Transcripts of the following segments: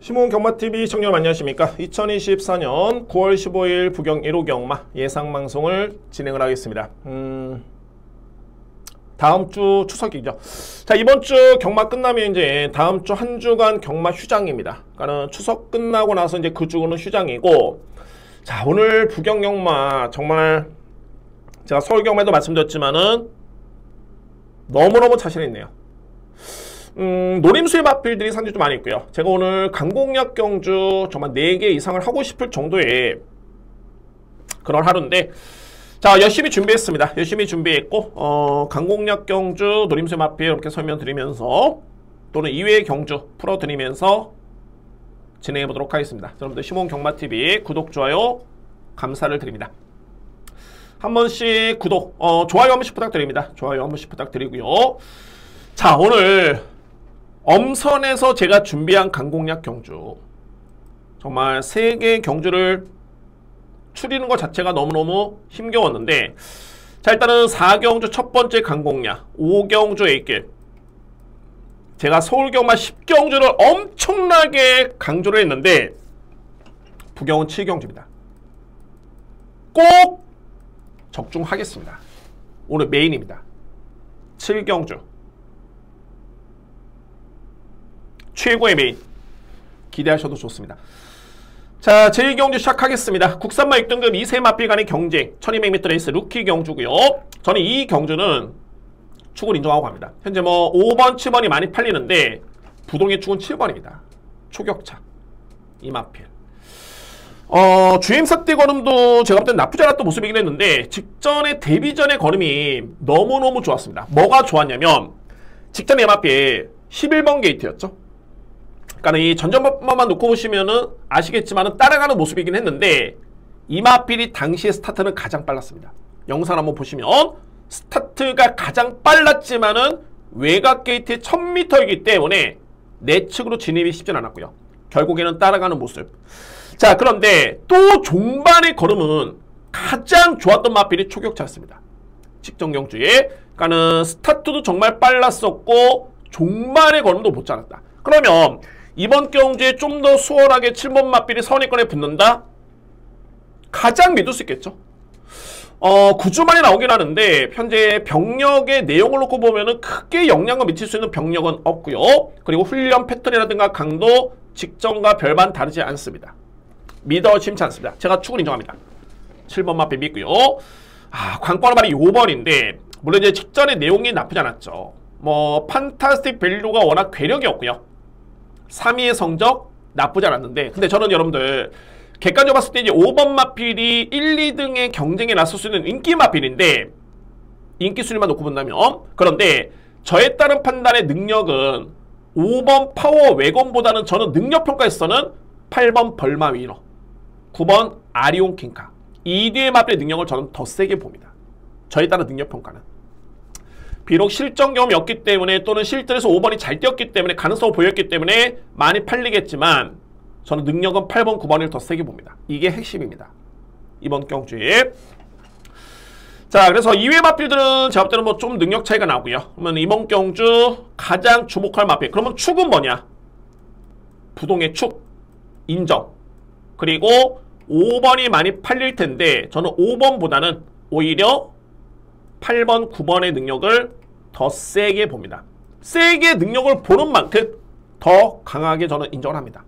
시몬 경마TV 시청자 안녕하십니까. 2024년 9월 15일 부경 1호 경마 예상방송을 진행을 하겠습니다. 다음 주 추석이죠. 자, 이번 주 경마 끝나면 이제 다음 주 한 주간 경마 휴장입니다. 그러니까 추석 끝나고 나서 이제 그 주는 휴장이고, 자, 오늘 부경 경마 정말 제가 서울 경마에도 말씀드렸지만은 너무너무 자신 있네요. 노림수의 마필들이 상당히 좀 많이 있고요. 제가 오늘 강공약 경주 정말 4개 이상을 하고 싶을 정도의 그런 하루인데, 자, 열심히 준비했습니다. 열심히 준비했고, 강공약 경주, 노림수의 마필 이렇게 설명드리면서 또는 2회 경주 풀어드리면서 진행해보도록 하겠습니다. 여러분들 시몬 경마TV 구독, 좋아요 감사를 드립니다. 한 번씩 구독, 좋아요 한 번씩 부탁드립니다. 좋아요 한 번씩 부탁드리고요. 자, 오늘 엄선에서 제가 준비한 강공약 경주, 정말 3개의 경주를 추리는 것 자체가 너무너무 힘겨웠는데, 자, 일단은 4경주 첫 번째 강공약 5경주 A길, 제가 서울경마 10경주를 엄청나게 강조를 했는데 부경은 7경주입니다. 꼭 적중하겠습니다. 오늘 메인입니다. 7경주 최고의 메인 기대하셔도 좋습니다. 자, 제1경주 시작하겠습니다. 국산마 6등급 2세 마필 간의 경쟁 1200m 레이스 루키 경주고요. 저는 이 경주는 축을 인정하고 갑니다. 현재 뭐 5번, 7번이 많이 팔리는데 부동의 축은 7번입니다. 초격차 이 마필. 주행사 때 걸음도 제가 볼 땐 나쁘지 않았던 모습이긴 했는데, 직전에 데뷔전의 걸음이 너무너무 좋았습니다. 뭐가 좋았냐면 직전에 이 마필 11번 게이트였죠. 그러니까 이 전전번만 놓고 보시면은 아시겠지만은 따라가는 모습이긴 했는데, 이마필이 당시의 스타트는 가장 빨랐습니다. 영상 한번 보시면 스타트가 가장 빨랐지만은 외곽 게이트의 1000m이기 때문에 내측으로 진입이 쉽진 않았고요. 결국에는 따라가는 모습. 자, 그런데 또 종반의 걸음은 가장 좋았던 마필이 초격차였습니다. 직전 경주에. 그러니까는 스타트도 정말 빨랐었고 종반의 걸음도 못 잡았다. 그러면 이번 경주에 좀 더 수월하게 7번 마필이 선입권에 붙는다? 가장 믿을 수 있겠죠. 9주 만에 나오긴 하는데 현재 병력의 내용을 놓고 보면은 크게 영향을 미칠 수 있는 병력은 없고요. 그리고 훈련 패턴이라든가 강도 직전과 별반 다르지 않습니다. 믿어짐치 않습니다. 제가 축을 인정합니다. 7번 마필 믿고요. 관건은 말이 5번인데, 물론 이제 직전의 내용이 나쁘지 않았죠. 뭐 판타스틱 밸류가 워낙 괴력이 없고요. 3위의 성적 나쁘지 않았는데, 근데 저는 여러분들 객관적으로 봤을 때 이제 5번 마필이 1, 2등의 경쟁에 나설 수 있는 인기 마필인데, 인기 순위만 놓고 본다면, 그런데 저에 따른 판단의 능력은 5번 파워 외건보다는 저는 능력평가에서는 8번 벌마 위너, 9번 아리온 킹카, 이 뒤의 마필의 능력을 저는 더 세게 봅니다. 저에 따른 능력평가는. 비록 실전 경험이 없기 때문에 또는 실전에서 5번이 잘 뛰었기 때문에 가능성을 보였기 때문에 많이 팔리겠지만, 저는 능력은 8번, 9번을 더 세게 봅니다. 이게 핵심입니다. 이번 경주에. 자, 그래서 2회 마필들은 제가 볼 때는 뭐 좀 능력 차이가 나고요. 그러면 이번 경주 가장 주목할 마필. 그러면 축은 뭐냐? 부동의 축. 인정. 그리고 5번이 많이 팔릴 텐데 저는 5번보다는 오히려 8번, 9번의 능력을 더 세게 봅니다. 세게 능력을 보는 만큼 더 강하게 저는 인정을 합니다.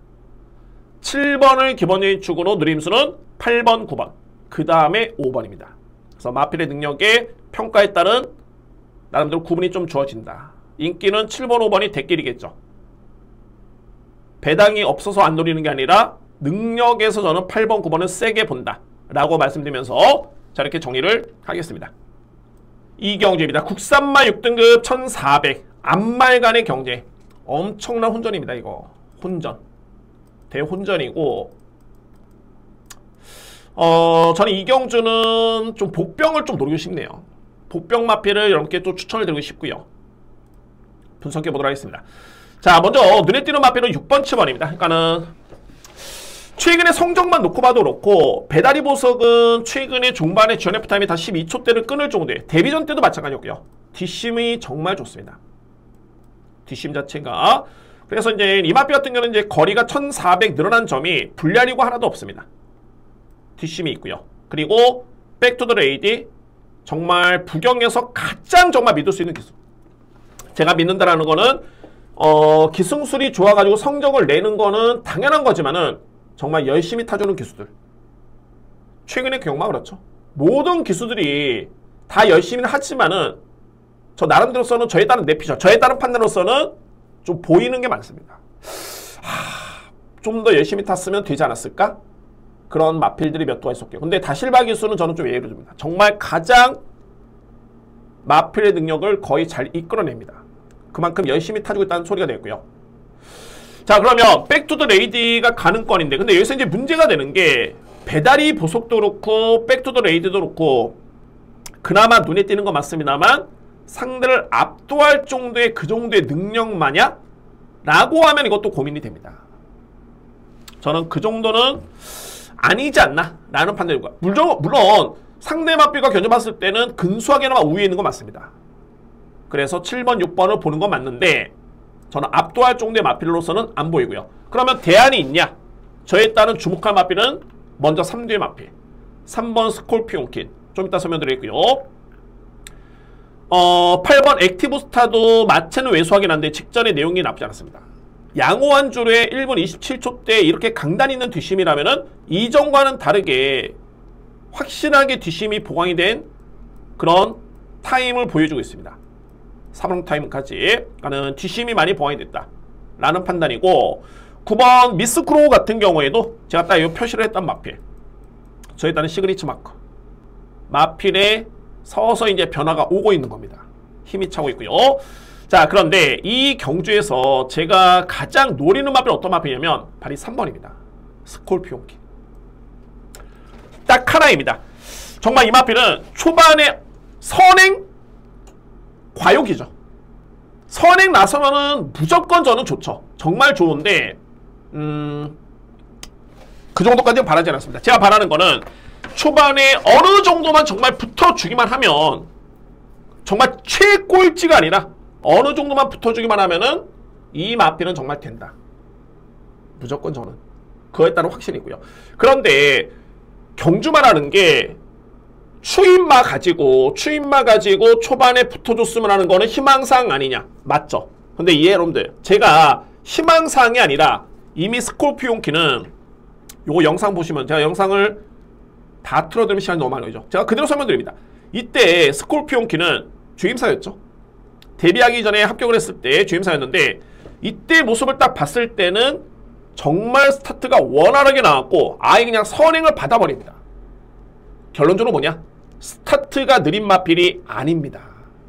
7번을 기본적인 축으로 누림수는 8번, 9번, 그 다음에 5번입니다. 그래서 마필의 능력의 평가에 따른 나름대로 구분이 좀 주어진다. 인기는 7번, 5번이 대길이겠죠. 배당이 없어서 안 노리는 게 아니라 능력에서 저는 8번, 9번은 세게 본다 라고 말씀드리면서 자, 이렇게 정리를 하겠습니다. 이 경주입니다. 국산마 6등급 1400 암말 간의 경쟁. 엄청난 혼전입니다. 이거 혼전, 대혼전이고, 저는 이 경주는 좀 복병을 좀 노리고 싶네요. 복병 마필을 여러분께 또 추천을 드리고 싶고요. 분석해 보도록 하겠습니다. 자, 먼저 눈에 띄는 마필은 6번, 7번입니다. 그러니까는 최근의 성적만 놓고 봐도 그렇고, 배다리 보석은 최근에 종반의 지원 F타임이 다 12초대를 끊을 정도에, 데뷔전 때도 마찬가지였고요. 뒷심이 정말 좋습니다. 뒷심 자체가 그래서 이제 이 마필 같은 경우는 이제 거리가 1400 늘어난 점이 불리하리고 하나도 없습니다. 뒷심이 있고요. 그리고 백투더 레이디 정말 부경에서 가장 정말 믿을 수 있는 기술. 제가 믿는다라는 거는 기승술이 좋아가지고 성적을 내는 거는 당연한 거지만은 정말 열심히 타주는 기수들. 최근의 경우가 그렇죠. 모든 기수들이 다 열심히는 하지만은 저 나름대로서는 저에 따른 내피셜, 저에 따른 판단으로서는 좀 보이는 게 많습니다. 좀 더 열심히 탔으면 되지 않았을까? 그런 마필들이 몇 도가 있었고요. 근데 다실바 기수는 저는 좀 예를 듭니다. 정말 가장 마필의 능력을 거의 잘 이끌어냅니다. 그만큼 열심히 타주고 있다는 소리가 되고요. 자, 그러면 백투더 레이디가 가는 건인데, 근데 여기서 이제 문제가 되는 게 배달이 보석도 그렇고 백투더 레이디도 그렇고 그나마 눈에 띄는 건 맞습니다만 상대를 압도할 정도의 그 정도의 능력마냐? 라고 하면 이것도 고민이 됩니다. 저는 그 정도는 아니지 않나? 라는 판단이고요. 물론 상대 마필과 견뎌봤을 때는 근소하게나마 우위에 있는 건 맞습니다. 그래서 7번, 6번을 보는 건 맞는데 저는 압도할 정도의 마필로서는 안 보이고요. 그러면 대안이 있냐? 저에 따른 주목할 마필은 먼저 3뒤의 마필. 3번 스콜피온킨. 좀 이따 설명드리고요. 8번 액티브 스타도 마체는 왜소하긴 한데 직전의 내용이 나쁘지 않았습니다. 양호한 주루에 1분 27초 때 이렇게 강단 있는 뒷심이라면은 이전과는 다르게 확실하게 뒷심이 보강이 된 그런 타임을 보여주고 있습니다. 3분 타임까지. 그러니까는 뒷심이 많이 보강이 됐다 라는 판단이고, 9번 미스 크로우 같은 경우에도 제가 딱 이 표시를 했던 마필. 저에 따른 시그니처 마크. 마필에 서서히 이제 변화가 오고 있는 겁니다. 힘이 차고 있고요. 자, 그런데 이 경주에서 제가 가장 노리는 마필은 어떤 마필이냐면 바로 3번입니다. 스콜피온키. 딱 하나입니다. 정말 이 마필은 초반에 선행 과욕이죠. 선행 나서면은 무조건 저는 좋죠. 정말 좋은데 그 정도까지는 바라지 않았습니다. 제가 바라는 거는 초반에 어느 정도만 정말 붙어주기만 하면, 정말 최꼴찌가 아니라 어느 정도만 붙어주기만 하면은 이 마필은 정말 된다. 무조건 저는 그거에 따른 확신이고요. 그런데 경주만 하는 게 추임마 가지고 초반에 붙어줬으면 하는 거는 희망사항 아니냐? 맞죠? 근데 이 여러분들, 제가 희망사항이 아니라 이미 스콜피온키는 요거 영상 보시면, 제가 영상을 다 틀어드리면 시간이 너무 많이 걸리죠. 제가 그대로 설명드립니다. 이때 스콜피온키는 주임사였죠. 데뷔하기 전에 합격을 했을 때 주임사였는데, 이때 모습을 딱 봤을 때는 정말 스타트가 원활하게 나왔고 아예 그냥 선행을 받아버립니다. 결론적으로 뭐냐? 스타트가 느린 마필이 아닙니다.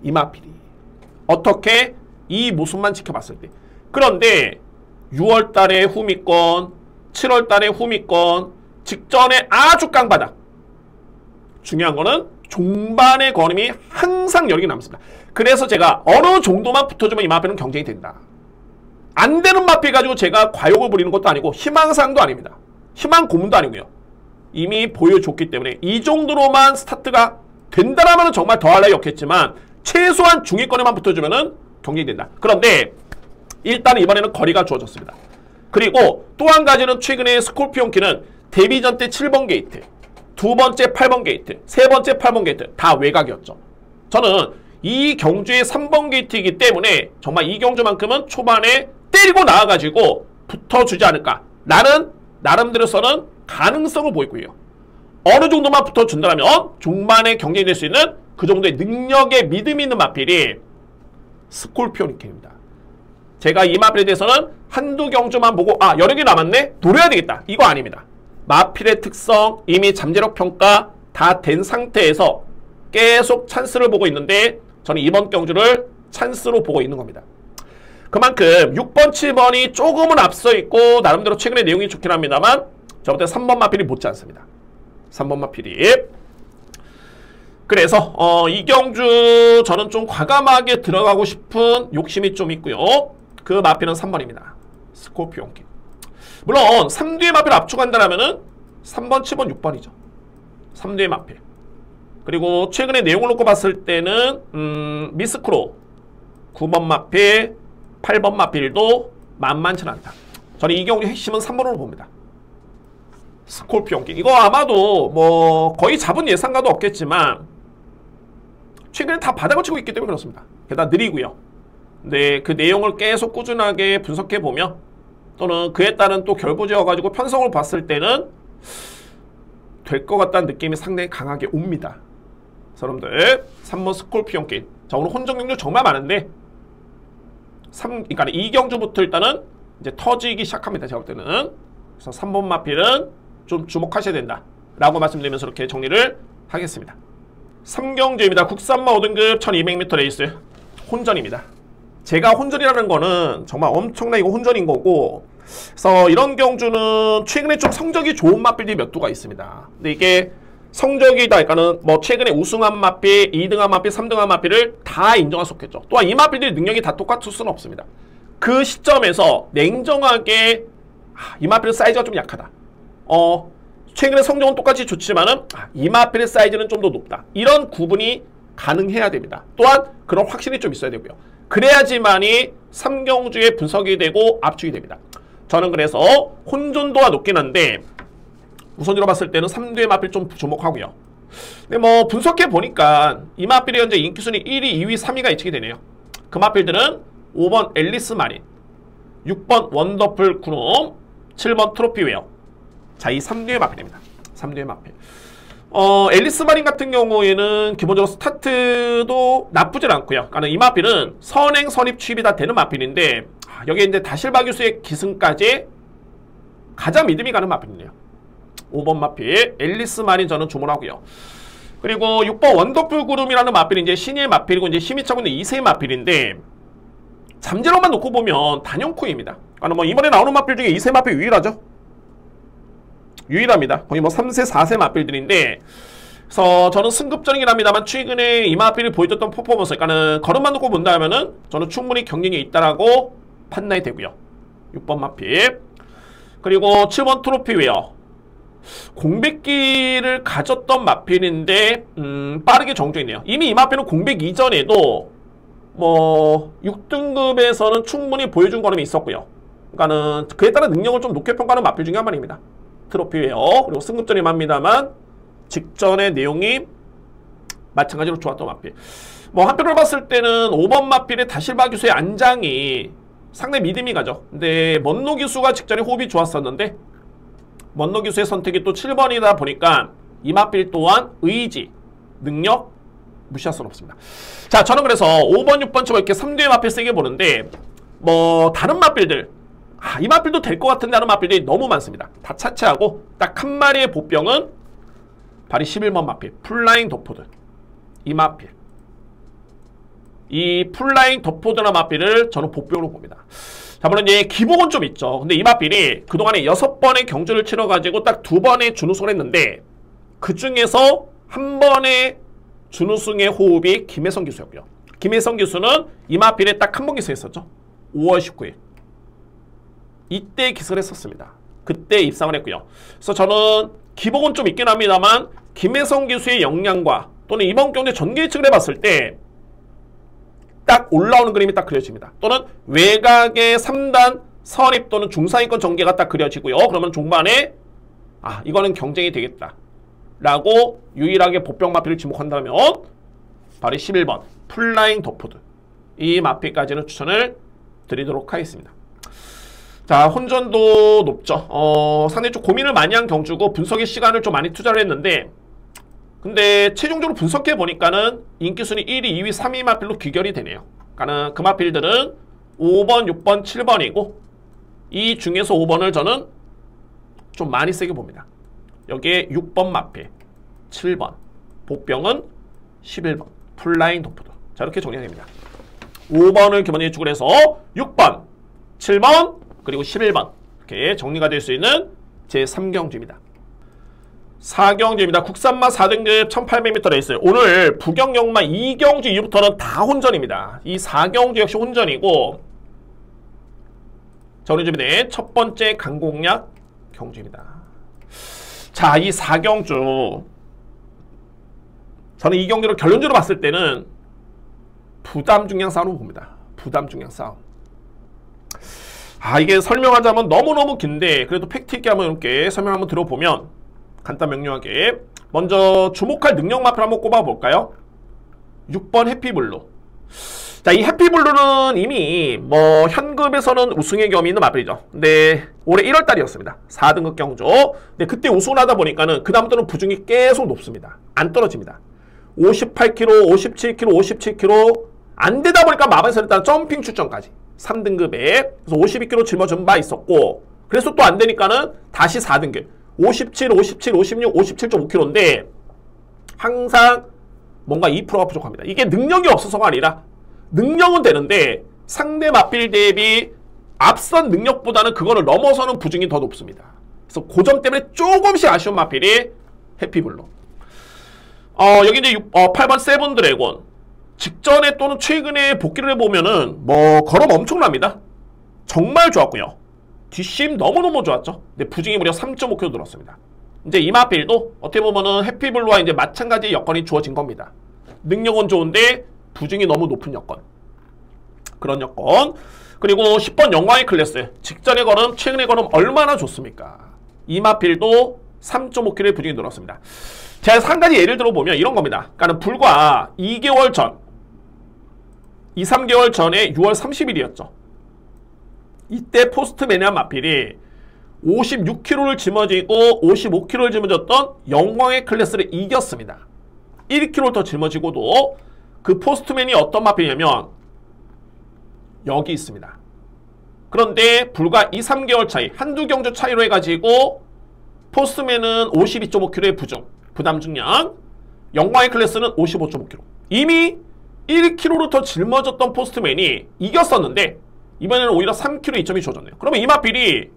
이 마필이. 어떻게? 이 모습만 지켜봤을 때. 그런데 6월달에 후미권, 7월달에 후미권, 직전에 아주 깡바닥. 중요한 거는 종반의 걸음이 항상 여력이 남습니다. 그래서 제가 어느 정도만 붙어주면 이 마필은 경쟁이 된다. 안 되는 마필 가지고 제가 과욕을 부리는 것도 아니고 희망사항도 아닙니다. 희망 고문도 아니고요. 이미 보여줬기 때문에 이 정도로만 스타트가 된다라면 정말 더할 나위 없겠지만 최소한 중위권에만 붙어주면 경쟁이 된다. 그런데 일단 이번에는 거리가 주어졌습니다. 그리고 또 한 가지는 최근에 스콜피온키는 데뷔전 때 7번 게이트, 두 번째 8번 게이트, 세 번째 8번 게이트 다 외곽이었죠. 저는 이 경주의 3번 게이트이기 때문에 정말 이 경주만큼은 초반에 때리고 나와가지고 붙어주지 않을까. 나는 나름대로서는 가능성을 보이고요. 어느 정도만 붙어준다면 중반에 경쟁이 될 수 있는 그 정도의 능력에 믿음이 있는 마필이 스콜피온키입니다. 제가 이 마필에 대해서는 한두 경주만 보고 여력이 남았네? 노려야 되겠다. 이거 아닙니다. 마필의 특성, 이미 잠재력 평가 다 된 상태에서 계속 찬스를 보고 있는데 저는 이번 경주를 찬스로 보고 있는 겁니다. 그만큼 6번, 7번이 조금은 앞서 있고 나름대로 최근에 내용이 좋긴 합니다만 저부터 3번 마필이 못지 않습니다. 3번 마필이. 그래서 이 경주 저는 좀 과감하게 들어가고 싶은 욕심이 좀 있고요. 그 마필은 3번입니다. 스콜피온키. 물론 3뒤의 마필 압축한다면은 3번, 7번, 6번이죠. 3뒤의 마필. 그리고 최근에 내용을 놓고 봤을 때는 미스크로 9번 마필, 8번 마필도 만만치는 않다. 저는 이 경주 핵심은 3번으로 봅니다. 스콜피온길. 이거 아마도 뭐 거의 잡은 예상가도 없겠지만 최근에 다 바닥을 치고 있기 때문에 그렇습니다. 게다가 느리고요. 근데 그 내용을 계속 꾸준하게 분석해보면 또는 그에 따른 또 결부지어가지고 편성을 봤을 때는 될 것 같다는 느낌이 상당히 강하게 옵니다. 여러분들 3번 스콜피온길. 자, 오늘 혼전 경주 정말 많은데 그러니까 이 경주부터 일단은 이제 터지기 시작합니다. 제가 볼 때는. 그래서 3번 마필은 좀 주목하셔야 된다 라고 말씀드리면서 이렇게 정리를 하겠습니다. 3경주입니다. 국산마 5등급 1200m 레이스 혼전입니다. 제가 혼전이라는 거는 정말 엄청나 이거 혼전인 거고, 그래서 이런 경주는 최근에 좀 성적이 좋은 마필들이 몇 두가 있습니다. 근데 이게 성적이다 그러니까는 뭐 최근에 우승한 마필, 2등한 마필, 3등한 마필을 다 인정할 수 없겠죠. 또한 이 마필들의 능력이 다 똑같을 수는 없습니다. 그 시점에서 냉정하게 이 마필의 사이즈가 좀 약하다. 최근에 성적은 똑같이 좋지만은 이 마필의 사이즈는 좀 더 높다. 이런 구분이 가능해야 됩니다. 또한 그런 확신이 좀 있어야 되고요. 그래야지만이 3경주에 분석이 되고 압축이 됩니다. 저는 그래서 혼전도가 높긴 한데 우선으로 봤을 때는 3두의 마필 좀 주목하고요. 근데 뭐 분석해 보니까 이 마필이 현재 인기순위 1위, 2위, 3위가 예측이 되네요. 그 마필들은 5번 앨리스 마린, 6번 원더풀 구놈, 7번 트로피웨어. 자, 이 3두의 마필입니다. 3두의 마필. 앨리스 마린 같은 경우에는 기본적으로 스타트도 나쁘진 않고요. 그러니까 이 마필은 선행, 선입, 취입이 다 되는 마필인데 여기에 이제 다실바 교수의 기승까지 가장 믿음이 가는 마필이네요. 5번 마필 앨리스 마린 저는 주문하고요. 그리고 6번 원더풀 구름이라는 마필이 이제 신의 마필이고 이제 힘이 차고 있는 2세의 마필인데 잠재로만 놓고 보면 단연코입니다. 그러니까 뭐 이번에 나오는 마필 중에 2세 마필 유일하죠. 유일합니다. 거의 뭐 3세, 4세 마필들인데, 그래서 저는 승급전이긴 합니다만 최근에 이 마필이 보여줬던 퍼포먼스, 그러니까는 걸음만 놓고 본다면은 저는 충분히 경쟁이 있다라고 판단이 되고요. 6번 마필. 그리고 7번 트로피웨어. 공백기를 가졌던 마필인데 빠르게 정주했네요. 이미 이 마필은 공백 이전에도 뭐 6등급에서는 충분히 보여준 걸음이 있었고요. 그러니까는 그에 따른 능력을 좀 높게 평가하는 마필 중에 한 마리입니다. 트로피웨어. 그리고 승급전이긴 합니다만 직전의 내용이 마찬가지로 좋았던 마필. 뭐 한편으로 봤을 때는 5번 마필의 다실바 기수의 안장이 상당히 믿음이 가죠. 근데 먼노 기수가 직전에 호흡이 좋았었는데 먼노 기수의 선택이 또 7번이다 보니까 이 마필 또한 의지, 능력 무시할 수는 없습니다. 자, 저는 그래서 5번, 6번, 7번 이렇게 3두의 마필 세게 보는데 뭐 다른 마필들 이 마필도 될 것 같은데 하는 마필들이 너무 많습니다. 다 차치하고 딱 한 마리의 보병은 바로 11번 마필 플라잉 더포드. 이 마필, 이 플라잉 더포드나 마필을 저는 보병으로 봅니다. 자, 물론 이제 기복은 좀 있죠. 근데 이 마필이 그동안에 6번의 경주를 치러가지고 딱 2번의 준우승을 했는데 그 중에서 한 번의 준우승의 호흡이 김혜성 기수였고요. 김혜성 기수는 이 마필에 딱 한 번 기수했었죠. 5월 19일. 이때 기술을 했었습니다. 그때 입상을 했고요. 그래서 저는 기복은 좀 있긴 합니다만 김혜성 기수의 역량과 또는 이번 경제 전개 예측을 해봤을 때 딱 올라오는 그림이 딱 그려집니다. 또는 외곽의 3단 선입 또는 중상위권 전개가 딱 그려지고요. 그러면 종반에 이거는 경쟁이 되겠다 라고 유일하게 보병 마필을 지목한다면 바로 11번 플라잉 더포드. 이 마필까지는 추천을 드리도록 하겠습니다. 자, 혼전도 높죠. 상당히 좀 고민을 많이 한 경주고 분석의 시간을 좀 많이 투자를 했는데 근데 최종적으로 분석해 보니까는 인기순위 1위, 2위, 3위 마필로 귀결이 되네요. 그러니까 그 마필들은 5번, 6번, 7번이고 이 중에서 5번을 저는 좀 많이 세게 봅니다. 여기에 6번 마필, 7번, 복병은 11번, 플라잉 더포드. 자, 이렇게 정리가 됩니다. 5번을 기본 예측을 해서 6번, 7번, 그리고 11번 이렇게 정리가 될 수 있는 제3경주입니다. 4경주입니다. 국산마 4등급 1800m 레이스. 오늘 부경영마 2경주 이후부터는 다 혼전입니다. 이 4경주 역시 혼전이고 자, 오늘 준비된 첫 번째 강공략 경주입니다. 자, 이 4경주 저는 이 경주를 결론적으로 봤을 때는 부담 중량 싸움으로 봅니다. 부담 중량 싸움. 이게 설명하자면 너무너무 긴데 그래도 팩트 있게 한번 이렇게 설명 한번 들어보면 간단 명료하게 먼저 주목할 능력 마필 한번 꼽아볼까요? 6번 해피블루. 자, 이 해피블루는 이미 뭐 현급에서는 우승의 겸이 있는 마필이죠. 근데 올해 1월달이었습니다. 4등급 경조. 근데 그때 우승을 하다 보니까는 그 다음부터는 부중이 계속 높습니다. 안 떨어집니다. 58kg, 57kg, 57kg 안 되다 보니까 마반에서 일단 점핑 출전까지 3등급에 그래서 52kg 짊어진 바 있었고 그래서 또 안 되니까는 다시 4등급 57, 57, 56, 57.5kg인데 항상 뭔가 2%가 부족합니다. 이게 능력이 없어서가 아니라 능력은 되는데 상대 마필 대비 앞선 능력보다는 그거를 넘어서는 부중이 더 높습니다. 그래서 그 점 때문에 조금씩 아쉬운 마필이 해피블루. 여기 이제 8번 세븐 드래곤. 직전에 또는 최근에 복귀를 해보면은 뭐 걸음 엄청납니다. 정말 좋았고요. 뒷심 너무너무 좋았죠. 근데 부중이 무려 3.5kg 늘었습니다. 이제 이 마필도 어떻게 보면은 해피블루와 이제 마찬가지의 여건이 주어진 겁니다. 능력은 좋은데 부중이 너무 높은 여건. 그런 여건. 그리고 10번 영광의 클래스. 직전의 걸음, 최근의 걸음 얼마나 좋습니까? 이 마필도 3.5kg의 부중이 늘었습니다. 제가 한 가지 예를 들어보면 이런 겁니다. 그러니까 불과 2개월 전, 2, 3개월 전에 6월 30일이었죠. 이때 포스트매니아 마필이 56kg를 짊어지고 55kg를 짊어졌던 영광의 클래스를 이겼습니다. 1kg를 더 짊어지고도 그 포스트맨이 어떤 마필이냐면 여기 있습니다. 그런데 불과 2, 3개월 차이, 한두 경주 차이로 해가지고 포스트맨은 52.5kg의 부담 중량, 영광의 클래스는 55.5kg. 이미 1kg로 더 짊어졌던 포스트맨이 이겼었는데 이번에는 오히려 3kg 이점이 주어졌네요. 그러면 이 마필이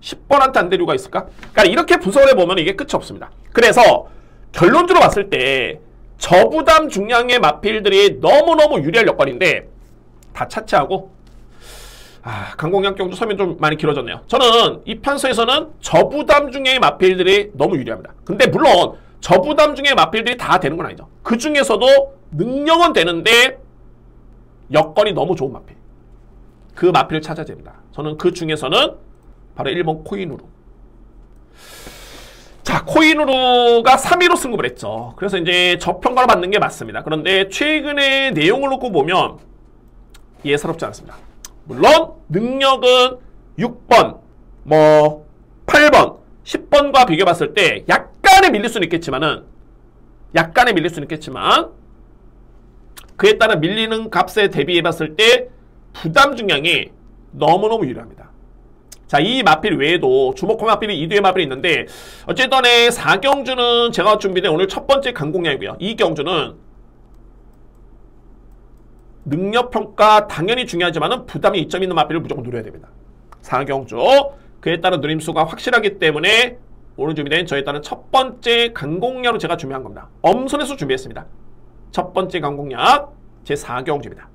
10번한테 안 될 이유가 있을까? 그러니까 이렇게 분석을 해보면 이게 끝이 없습니다. 그래서 결론적으로 봤을 때 저부담 중량의 마필들이 너무너무 유리할 여건인데 다 차치하고 강공양 경주 설명 좀 많이 길어졌네요. 저는 이 편서에서는 저부담 중량의 마필들이 너무 유리합니다. 근데 물론 저부담 중의 마필들이 다 되는 건 아니죠. 그 중에서도 능력은 되는데 여건이 너무 좋은 마필. 그 마필을 찾아야 됩니다. 저는 그 중에서는 바로 1번 코이누루. 자, 코이누루가 3위로 승급을 했죠. 그래서 이제 저평가를 받는 게 맞습니다. 그런데 최근의 내용을 놓고 보면 예사롭지 않습니다. 물론 능력은 6번, 8번, 10번과 비교해봤을 때 약간의 밀릴 수는 있겠지만 그에 따라 밀리는 값에 대비해봤을 때 부담 중량이 너무너무 유리합니다. 자, 이 마필 외에도 주목할 마필이 2두의 마필이 있는데 어쨌든 4경주는 제가 준비된 오늘 첫 번째 강공량이고요. 이 경주는 능력평가 당연히 중요하지만 부담이 이점 있는 마필을 무조건 누려야 됩니다. 4경주. 그에 따른 누림수가 확실하기 때문에 오늘 준비된 저에 따른 첫 번째 강공략으로 제가 준비한 겁니다. 엄선해서 준비했습니다. 첫 번째 강공략 제 4경주입니다.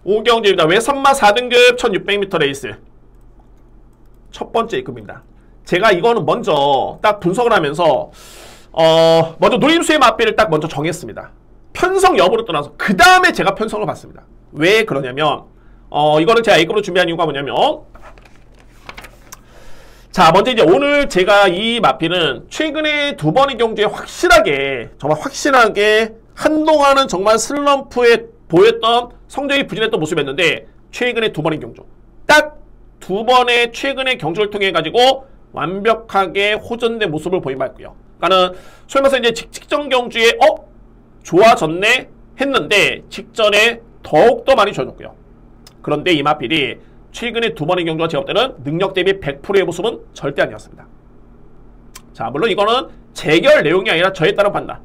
5경주입니다. 외선마 4등급 1600m 레이스 첫 번째 급입니다. 제가 이거는 먼저 딱 분석을 하면서 먼저 노림수의 마필을 딱 먼저 정했습니다. 편성 여부를 떠나서 그 다음에 제가 편성을 봤습니다. 왜 그러냐면 이거를 제가 A급으로 준비한 이유가 뭐냐면 자, 먼저 이제 오늘 제가 이 마필은 최근에 두 번의 경주에 정말 확실하게 한동안은 정말 슬럼프에 보였던 성적이 부진했던 모습이었는데 최근에 두 번의 경주 딱 두 번의 최근의 경주를 통해 가지고 완벽하게 호전된 모습을 보임받고요. 그러니까는 소위 말해서 이제 직전 경주에 좋아졌네 했는데 직전에 더욱더 많이 좋아졌고요. 그런데 이 마필이 최근에 두 번의 경주가 제가 볼 때는 능력 대비 100%의 모습은 절대 아니었습니다. 자, 물론 이거는 재결 내용이 아니라 저에 따른 판단.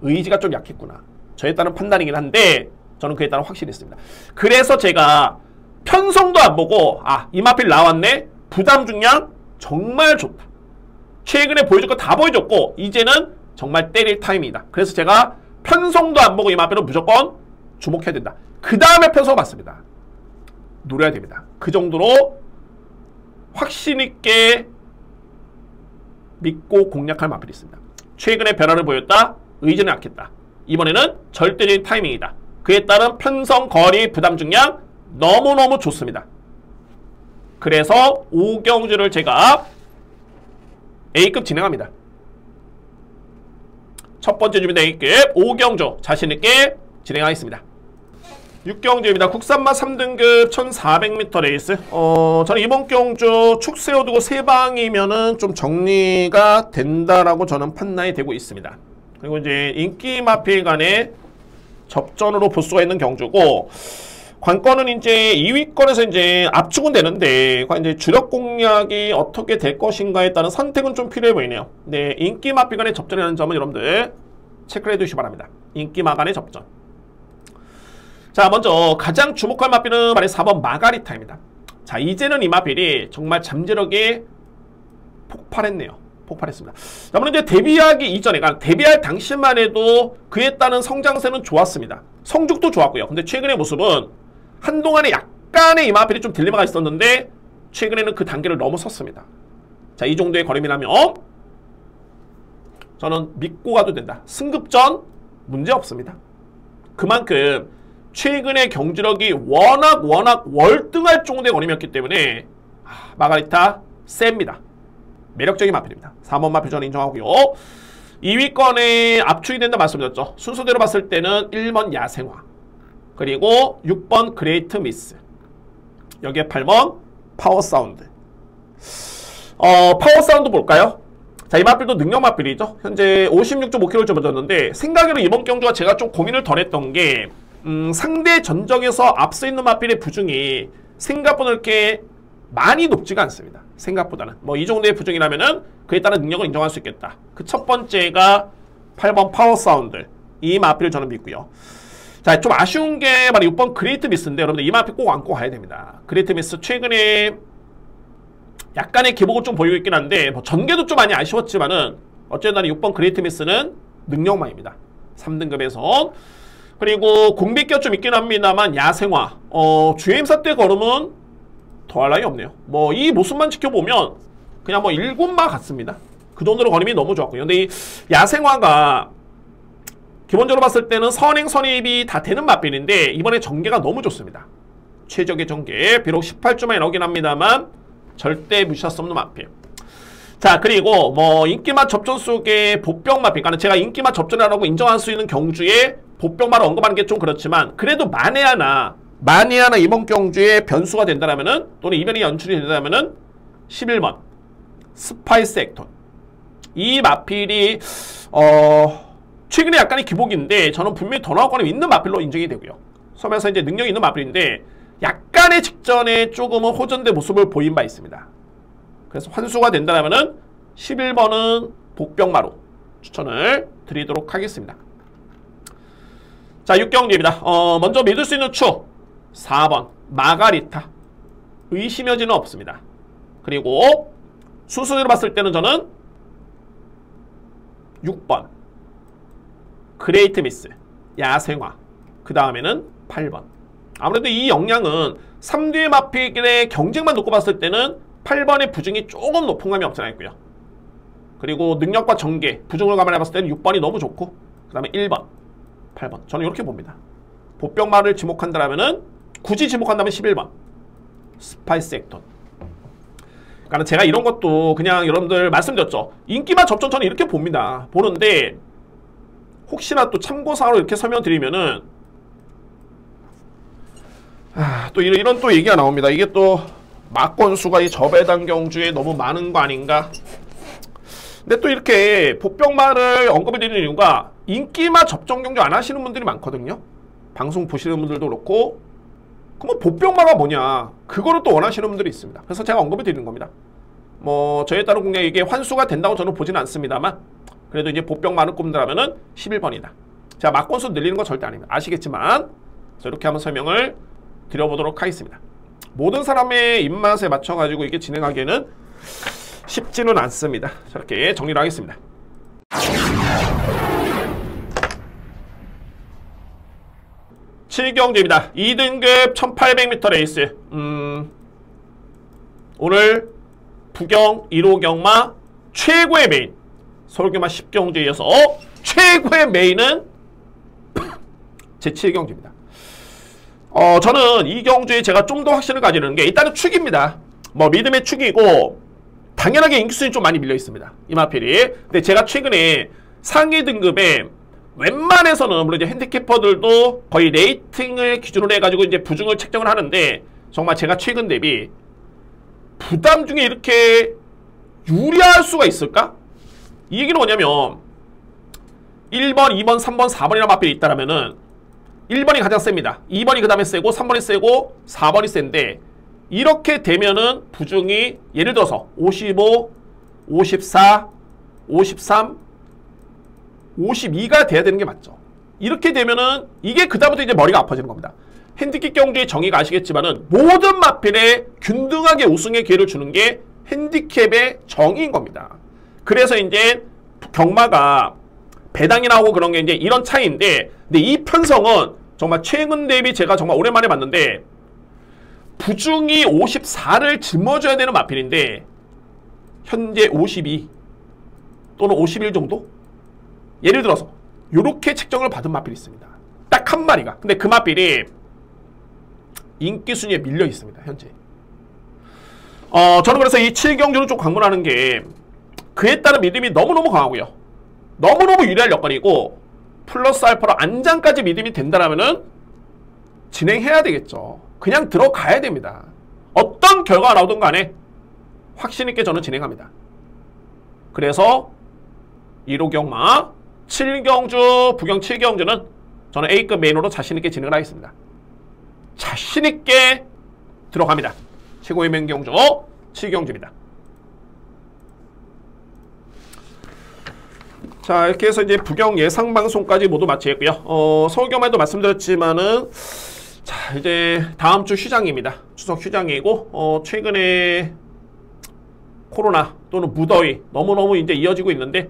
의지가 좀 약했구나. 저에 따른 판단이긴 한데 저는 그에 따라 확실히 했습니다. 그래서 제가 편성도 안 보고 이 마필 나왔네. 부담 중량 정말 좋다. 최근에 보여줄 거 다 보여줬고 이제는 정말 때릴 타임이다. 그래서 제가 편성도 안 보고 이 마필은 무조건 주목해야 된다. 그 다음에 편성 봤습니다. 노려야 됩니다. 그 정도로 확신 있게 믿고 공략할 마필이 있습니다. 최근에 변화를 보였다. 의지는 약했다. 이번에는 절대적인 타이밍이다. 그에 따른 편성, 거리, 부담 중량 너무너무 좋습니다. 그래서 오경주를 제가 A급 진행합니다. 첫 번째 준비된 A급 오경주 자신있게 진행하겠습니다. 6경주입니다. 국산마 3등급 1400m 레이스. 저는 이번 경주 축 세워두고 3방이면은 좀 정리가 된다라고 저는 판단이 되고 있습니다. 그리고 이제 인기 마필 간의 접전으로 볼 수가 있는 경주고, 관건은 이제 2위권에서 이제 압축은 되는데, 이제 주력 공략이 어떻게 될 것인가에 따른 선택은 좀 필요해 보이네요. 네, 인기 마필 간의 접전이라는 점은 여러분들 체크를 해두시기 바랍니다. 인기 마 간의 접전. 자, 먼저 가장 주목할 마필은 바로 4번 마가리타입니다. 자, 이제는 이 마필이 정말 잠재력이 폭발했네요. 폭발했습니다. 자, 물론 이제 데뷔하기 이전에, 그러니까 데뷔할 당시만 해도 그에 따른 성장세는 좋았습니다. 성적도 좋았고요. 근데 최근의 모습은 한동안에 약간의 이 마필이 좀 딜레마가 있었는데 최근에는 그 단계를 넘어섰습니다. 자, 이 정도의 걸음이라면 저는 믿고 가도 된다. 승급전 문제 없습니다. 그만큼 최근의 경주력이 워낙 월등할 정도의 걸음이었기 때문에 마가리타 셉니다. 매력적인 마필입니다. 3번 마필 저는 인정하고요. 2위권에 압축이 된다 말씀드렸죠. 순서대로 봤을 때는 1번 야생화, 그리고 6번 그레이트 미스, 여기에 8번 파워사운드. 파워사운드 볼까요? 자, 이 마필도 능력 마필이죠. 현재 56.5kg를 접어졌는데, 생각으로 이번 경주가 제가 좀 고민을 덜 했던 게 상대 전적에서 앞서 있는 마필의 부중이 생각보다 이렇게 많이 높지가 않습니다. 생각보다는. 뭐 이 정도의 부중이라면은 그에 따른 능력을 인정할 수 있겠다. 그 첫 번째가 8번 파워사운드. 이 마필을 저는 믿고요. 자, 좀 아쉬운 게 바로 6번 그레이트 미스인데, 여러분들 이 마필 꼭 안고 가야 됩니다. 그레이트 미스 최근에 약간의 기복을 좀 보이고 있긴 한데, 뭐 전개도 좀 많이 아쉬웠지만은 어쨌든 6번 그레이트 미스는 능력마입니다. 3등급에선. 그리고 공백기가 좀 있긴 합니다만 야생화, 주행사 때 걸음은 더할 나위 없네요. 뭐 이 모습만 지켜보면 그냥 뭐 7마 같습니다. 그 정도로 걸음이 너무 좋았고요. 근데 이 야생화가 기본적으로 봤을 때는 선행 선입이 다 되는 마필인데 이번에 전개가 너무 좋습니다. 최적의 전개. 비록 18주만에 나오긴 합니다만 절대 무시할 수 없는 마필. 자, 그리고 뭐 인기맛 접전 속의 보병 마필, 그러니까 제가 인기맛 접전이라고 인정할 수 있는 경주에 보병마를 언급하는 게 좀 그렇지만, 그래도 만에 하나 이번 경주에 변수가 된다면은, 또는 이변이 연출이 된다면은 11번 스파이스 액톤. 이 마필이 최근에 약간의 기복인데 저는 분명히 더 나올 거는 있는 마필로 인정이 되고요. 섬에서 이제 능력이 있는 마필인데 약간의 직전에 조금은 호전된 모습을 보인 바 있습니다. 그래서 환수가 된다면은 11번은 복병마로 추천을 드리도록 하겠습니다. 자, 6경주입니다. 먼저 믿을 수 있는 축 4번 마가리타. 의심의 여지는 없습니다. 그리고 순서대로 봤을 때는 저는 6번 그레이트 미스, 야생화, 그 다음에는 8번. 아무래도 이 역량은 3뒤의 마필의 경쟁만 놓고 봤을 때는 8번의 부중이 조금 높은 감이 없지 않아 있고요. 그리고 능력과 전개, 부중을 감안해 봤을 때는 6번이 너무 좋고, 그 다음에 1번, 8번. 저는 이렇게 봅니다. 보병마를 지목한다면은, 굳이 지목한다면 11번 스파이스 액톤. 그러니까 제가 이런 것도 그냥 여러분들 말씀드렸죠. 인기만 접전 저는 이렇게 봅니다. 보는데 혹시나 또 참고사항으로 이렇게 설명드리면은 또 이런 또 얘기가 나옵니다. 이게 또 막건수가 이 저배당 경주에 너무 많은 거 아닌가. 근데 또 이렇게 복병마를 언급해 드리는 이유가 인기마 접전 경주 안 하시는 분들이 많거든요. 방송 보시는 분들도 그렇고. 그럼 복병마가 뭐냐, 그거를 또 원하시는 분들이 있습니다. 그래서 제가 언급해 드리는 겁니다. 뭐 저에 따른 공략 이게 환수가 된다고 저는 보지는 않습니다만, 그래도 이제 복병마를 꼽는다면은 11번이다. 자, 막건수 늘리는 건 절대 아닙니다. 아시겠지만 이렇게 한번 설명을 드려보도록 하겠습니다. 모든 사람의 입맛에 맞춰가지고 이게 진행하기에는 쉽지는 않습니다. 저렇게 정리를 하겠습니다. 칠경주입니다. 2등급 1800m 레이스. 오늘 부경 1호 경마 최고의 메인, 서울경마 10경주에 이어서 최고의 메인은 제 7경주입니다. 저는 이 경주에 제가 좀 더 확신을 가지는 게 일단은 축입니다. 뭐 믿음의 축이고 당연하게 인기순이 좀 많이 밀려 있습니다. 이마필이. 근데 제가 최근에 상위 등급에 웬만해서는 물론 이제 핸디캐퍼들도 거의 레이팅을 기준으로 해가지고 이제 부중을 책정을 하는데 정말 제가 최근 대비 부담 중에 이렇게 유리할 수가 있을까? 이 얘기는 뭐냐면 1번, 2번, 3번, 4번이라는 마필이 있다라면은 1번이 가장 셉니다. 2번이 그 다음에 세고 3번이 세고 4번이 센데 이렇게 되면은 부중이 예를 들어서 55, 54, 53, 52가 돼야 되는 게 맞죠. 이렇게 되면은 이게 그다음부터 이제 머리가 아파지는 겁니다. 핸디캡 경주의 정의가 아시겠지만은 모든 마필에 균등하게 우승의 기회를 주는 게 핸디캡의 정의인 겁니다. 그래서 이제 경마가 배당이 나오고 그런 게 이제 이런 차이인데, 근데 이 편성은 정말 최근 대비 제가 정말 오랜만에 봤는데 부중이 54를 짊어져야 되는 마필인데 현재 52 또는 51 정도? 예를 들어서 이렇게 책정을 받은 마필이 있습니다. 딱 한 마리가. 근데 그 마필이 인기 순위에 밀려 있습니다. 현재. 저는 그래서 이 7경주를 좀 강론하는 게 그에 따른 믿음이 너무너무 강하고요. 너무너무 유리할 여건이고 플러스 알파로 안장까지 믿음이 된다라면은 진행해야 되겠죠. 그냥 들어가야 됩니다. 어떤 결과가 나오든 간에 확신 있게 저는 진행합니다. 그래서 1호 경마 7경주 부경 7경주는 저는 A급 메인으로 자신 있게 진행을 하겠습니다. 자신 있게 들어갑니다. 최고의 명경주 7경주입니다. 자, 이렇게 해서 이제 부경 예상 방송까지 모두 마치겠고요. 서울경마에도 말씀드렸지만은 자, 이제 다음 주 휴장입니다. 추석 휴장이고 최근에 코로나 또는 무더위 너무너무 이제 이어지고 있는데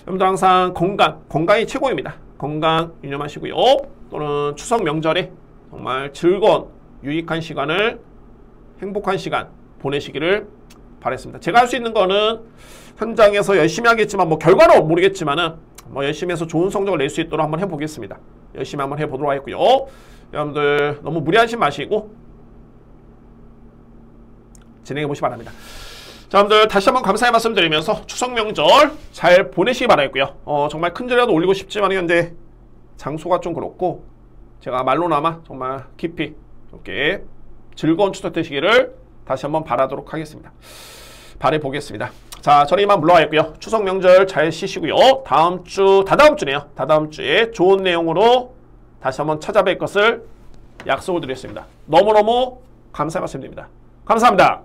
여러분들 항상 건강이 최고입니다. 건강 유념하시고요. 또는 추석 명절에 정말 즐거운 유익한 시간을 행복한 시간 보내시기를 바랬습니다. 제가 할 수 있는 거는 현장에서 열심히 하겠지만 뭐 결과는 모르겠지만은 뭐 열심히 해서 좋은 성적을 낼 수 있도록 한번 해보겠습니다. 열심히 한번 해보도록 하겠고요. 여러분들 너무 무리하지 마시고 진행해 보시기 바랍니다. 자, 여러분들 다시 한번 감사의 말씀 드리면서 추석 명절 잘 보내시기 바라겠고요. 정말 큰절이라도 올리고 싶지만 현재 장소가 좀 그렇고 제가 말로나마 정말 깊이 이렇게 즐거운 추석 되시기를 다시 한번 바라도록 하겠습니다. 바라보겠습니다. 자, 저는 이만 물러가겠고요. 추석 명절 잘 쉬시고요. 다음 주, 다다음 주네요. 다다음 주에 좋은 내용으로 다시 한번 찾아뵐 것을 약속을 드렸습니다. 너무너무 감사의 말씀드립니다. 감사합니다.